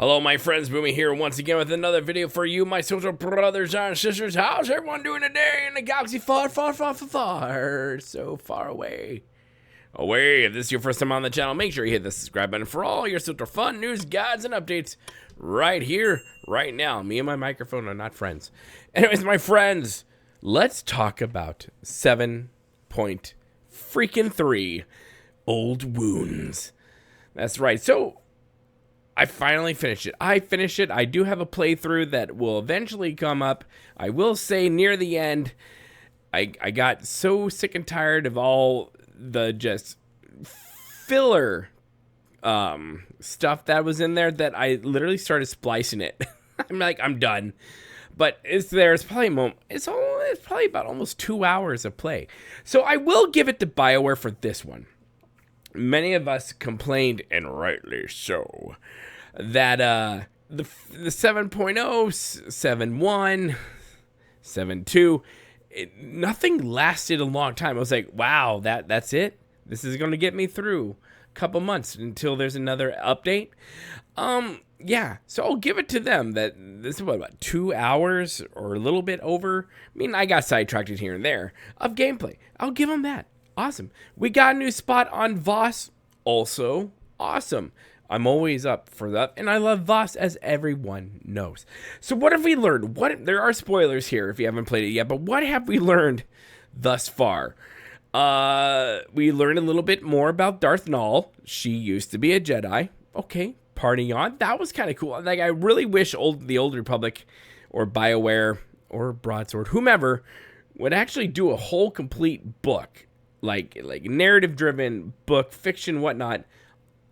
Hello, my friends. Boomy here once again with another video for you, my social brothers and sisters. How's everyone doing today in the galaxy far, far, far, far, far, so far away? If this is your first time on the channel, make sure you hit the subscribe button for all your SWTOR fun news, guides, and updates right here, right now. Me and my microphone are not friends. Anyways, my friends, let's talk about 7.3 Old Wounds. That's right. So, I finally finished it. I do have a playthrough that will eventually come up. I will say near the end, I got so sick and tired of all the just filler stuff that was in there that I literally started splicing it. I'm like, I'm done. But it's probably it's probably about almost 2 hours of play. So I will give it to BioWare for this one. Many of us complained, and rightly so, that the 7.0, 7.1, 7.2, nothing lasted a long time. I was like, wow, that's it? This is going to get me through a couple months until there's another update. Yeah, so I'll give it to them that this is about 2 hours or a little bit over. I mean, I got sidetracked here and there of gameplay. I'll give them that. Awesome. We got a new spot on Voss. Also awesome. I'm always up for that, and I love Voss, as everyone knows. So what have we learned? There are spoilers here if you haven't played it yet, but what have we learned thus far? We learned a little bit more about Darth Nul. She used to be a Jedi. Okay, party on. That was kind of cool. Like, I really wish the Old Republic or BioWare or Broadsword, whomever, would actually do a whole complete book, like narrative-driven book, fiction, whatnot,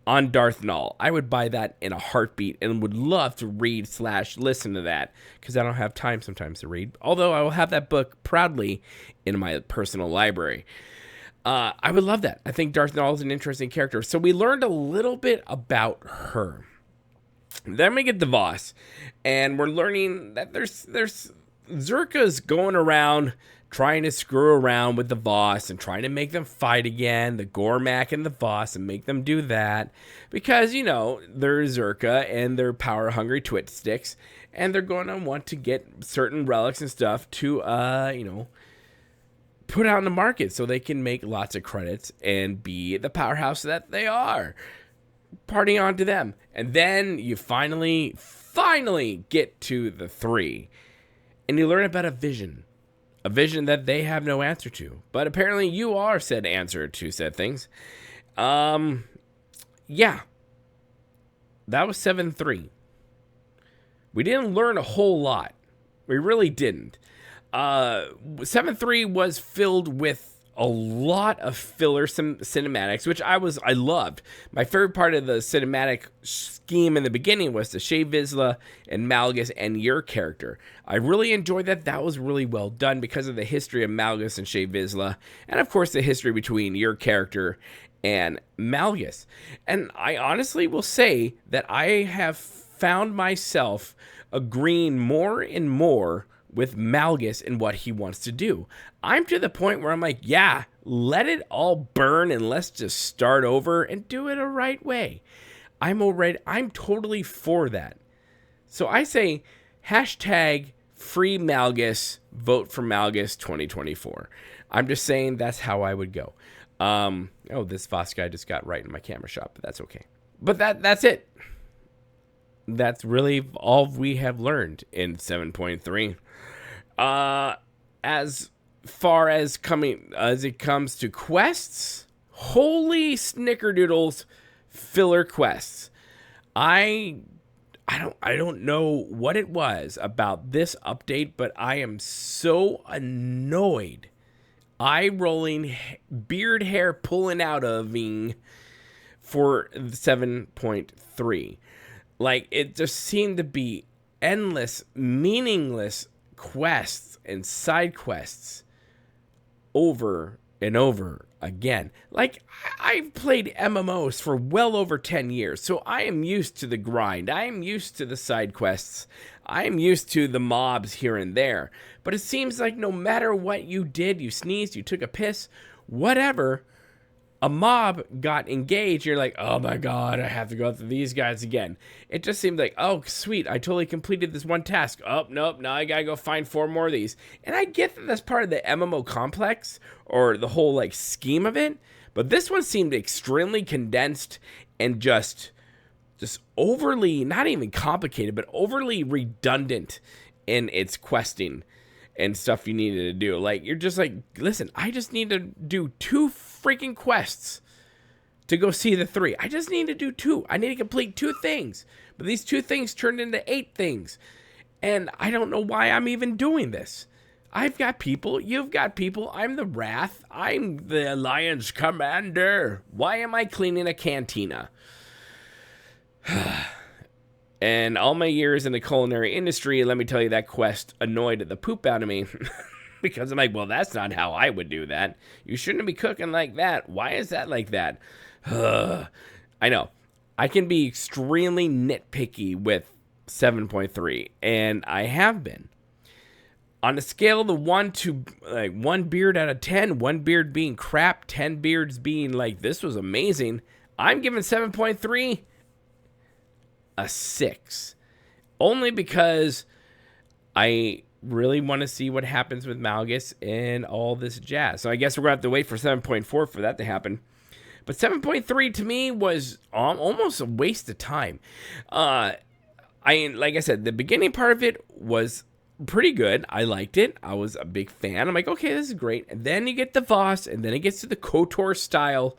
on Darth Nul. I would buy that in a heartbeat and would love to read/listen to that, because I don't have time sometimes to read. Although I will have that book proudly in my personal library. I would love that. I think Darth Nul is an interesting character. So we learned a little bit about her. Then we get the Voss, and we're learning that there's Zerkas going around trying to screw around with the Voss and trying to make them fight again, the Gormak and the Voss, and make them do that. Because, you know, they're Zerka and they're power-hungry twit sticks, and they're going to want to get certain relics and stuff to, you know, put out in the market so they can make lots of credits and be the powerhouse that they are. Party on to them. And then you finally get to the 3, and you learn about a vision. A vision that they have no answer to. But apparently you are said answer to said things. Yeah. That was 7.3. We didn't learn a whole lot. We really didn't. 7.3 was filled with a lot of filler cinematics, which I loved. My favorite part of the cinematic scheme in the beginning was the Shae Vizsla and Malgus and your character. I really enjoyed that. That was really well done because of the history of Malgus and Shae Vizsla, and of course the history between your character and Malgus. And I honestly will say that I have found myself agreeing more and more with Malgus and what he wants to do. I'm to the point where I'm like, yeah, let it all burn and let's just start over and do it a right way. I'm totally for that. So I say, hashtag free Malgus, vote for Malgus 2024. I'm just saying that's how I would go. Oh, this Voss guy just got right in my camera shot, but that's okay. But that's it. That's really all we have learned in 7.3. As far as it comes to quests, holy snickerdoodles, filler quests. I don't know what it was about this update, but I am so annoyed. Eye rolling, beard hair pulling out of me for 7.3. Like, it just seemed to be endless, meaningless quests and side quests over and over again. Like, I've played MMOs for well over 10 years, so I am used to the grind. I am used to the side quests. I am used to the mobs here and there. But it seems like no matter what you did, you sneezed, you took a piss, whatever, a mob got engaged. You're like, oh my god, I have to go through these guys again. It just seemed like, oh sweet, I totally completed this one task. Oh nope, now I gotta go find 4 more of these. And I get that that's part of the MMO complex or the whole like scheme of it, but this one seemed extremely condensed and just overly, not even complicated, but overly redundant in its questing and stuff you needed to do. Like, you're just like, listen, I just need to do 2 freaking quests to go see the 3. I just need to do 2. I need to complete 2 things. But these 2 things turned into 8 things. And I don't know why I'm even doing this. I've got people. You've got people. I'm the Wrath. I'm the Alliance Commander. Why am I cleaning a cantina? And all my years in the culinary industry, let me tell you, that quest annoyed the poop out of me. Because I'm like, well, that's not how I would do that. You shouldn't be cooking like that. Why is that like that? I know. I can be extremely nitpicky with 7.3, and I have been. On a scale of the 1 to like 1 beard out of 10, 1 beard being crap, 10 beards being like, this was amazing, I'm giving 7.3 a 6. Only because I really want to see what happens with Malgus and all this jazz. So I guess we're going to have to wait for 7.4 for that to happen. But 7.3 to me was almost a waste of time. Like I said, the beginning part of it was pretty good. I liked it. I was a big fan. I'm like, okay, this is great. And then you get the Voss, and then it gets to the KOTOR style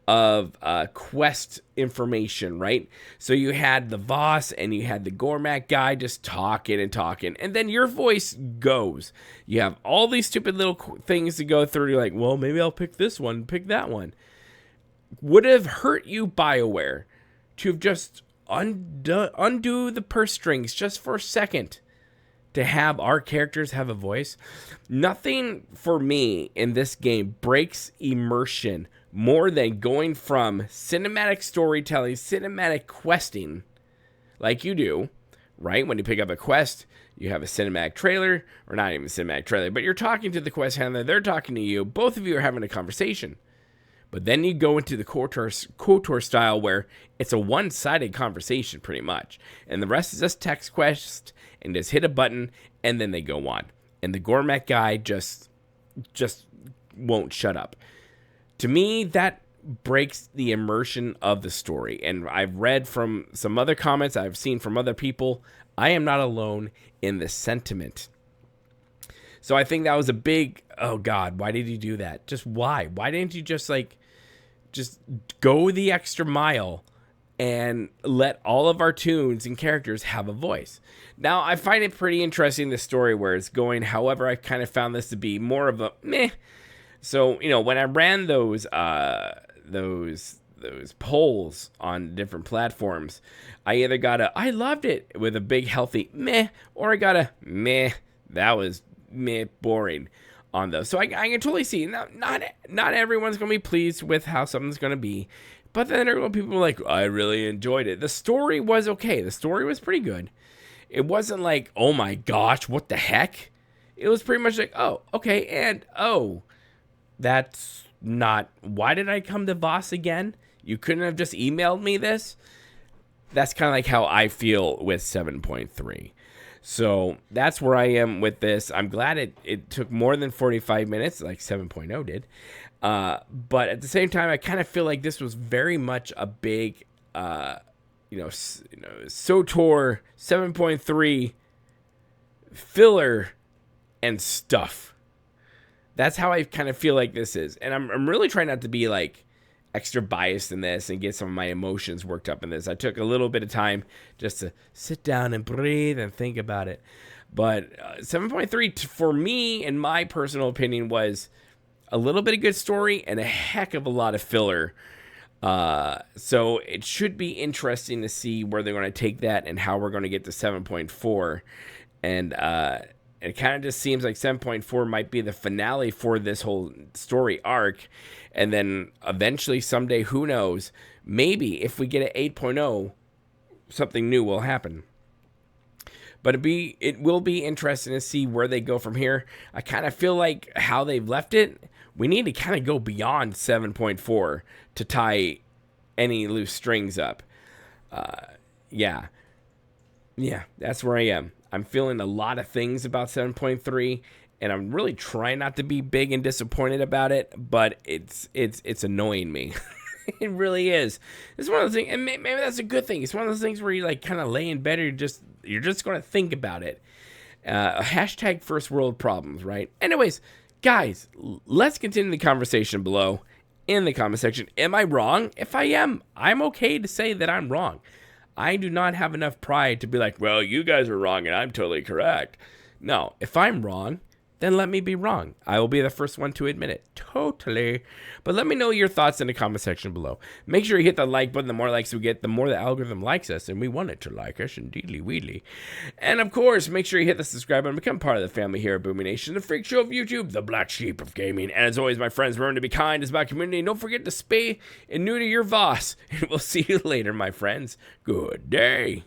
of quest information, right? So you had the Voss and you had the Gormak guy just talking and talking, and then your voice goes. You have all these stupid little things to go through. You're like, well, maybe I'll pick this one, pick that one. Would have hurt you, BioWare, to have just undo the purse strings just for a second to have our characters have a voice. Nothing for me in this game breaks immersion more than going from cinematic storytelling, cinematic questing, like you do, right? When you pick up a quest, you have a cinematic trailer, or not even a cinematic trailer, but you're talking to the quest handler, they're talking to you, both of you are having a conversation. But then you go into the KOTOR style where it's a one-sided conversation pretty much, and the rest is just text quest, and just hit a button, and then they go on. And the Gormak guy just won't shut up. To me, that breaks the immersion of the story. And I've read from some other comments I've seen from other people. I am not alone in this sentiment. So I think that was a big, oh God, why did you do that? Just why? Why didn't you just go the extra mile and let all of our tunes and characters have a voice? Now, I find it pretty interesting, the story where it's going. However, I kind of found this to be more of a meh. So, when I ran those polls on different platforms, I either got a I loved it with a big healthy meh, or I got a meh, that was meh, boring on those. So I can totally see. Now, not everyone's going to be pleased with how something's going to be, but then there are people like, I really enjoyed it. The story was okay. The story was pretty good. It wasn't like, oh my gosh, what the heck? It was pretty much like, oh, okay, and oh, that's not, why did I come to Voss again? You couldn't have just emailed me this? That's kind of like how I feel with 7.3. So that's where I am with this. I'm glad it took more than 45 minutes, like 7.0 did. But at the same time, I kind of feel like this was very much a big, SWTOR 7.3 filler and stuff. That's how I kind of feel like this is. And I'm really trying not to be like extra biased in this and get some of my emotions worked up in this. I took a little bit of time just to sit down and breathe and think about it. But 7.3 for me, in my personal opinion, was a little bit of good story and a heck of a lot of filler. So it should be interesting to see where they're going to take that and how we're going to get to 7.4. And it kind of just seems like 7.4 might be the finale for this whole story arc. And then eventually someday, who knows, maybe if we get an 8.0, something new will happen. But it will be interesting to see where they go from here. I kind of feel like how they've left it we need to kind of go beyond 7.4 to tie any loose strings up. Yeah, that's where I am. I'm feeling a lot of things about 7.3, and I'm really trying not to be big and disappointed about it, but it's annoying me. It really is. It's one of those things, and maybe that's a good thing. It's one of those things where you like kind of lay in bed, you're just going to think about it. Hashtag first world problems, right? Anyways, guys, let's continue the conversation below in the comment section. Am I wrong? If I am, I'm okay to say that I'm wrong. I do not have enough pride to be like, well, you guys are wrong and I'm totally correct. No, if I'm wrong, then let me be wrong. I will be the first one to admit it. Totally. But let me know your thoughts in the comment section below. Make sure you hit the like button. The more likes we get, the more the algorithm likes us, and we want it to like us, indeedly weedly. And of course, make sure you hit the subscribe button, become part of the family here at Boomy Nation, the freak show of YouTube, the black sheep of gaming. And as always, my friends, remember to be kind. It's about community. And don't forget to spay and neuter your Voss. And we'll see you later, my friends. Good day.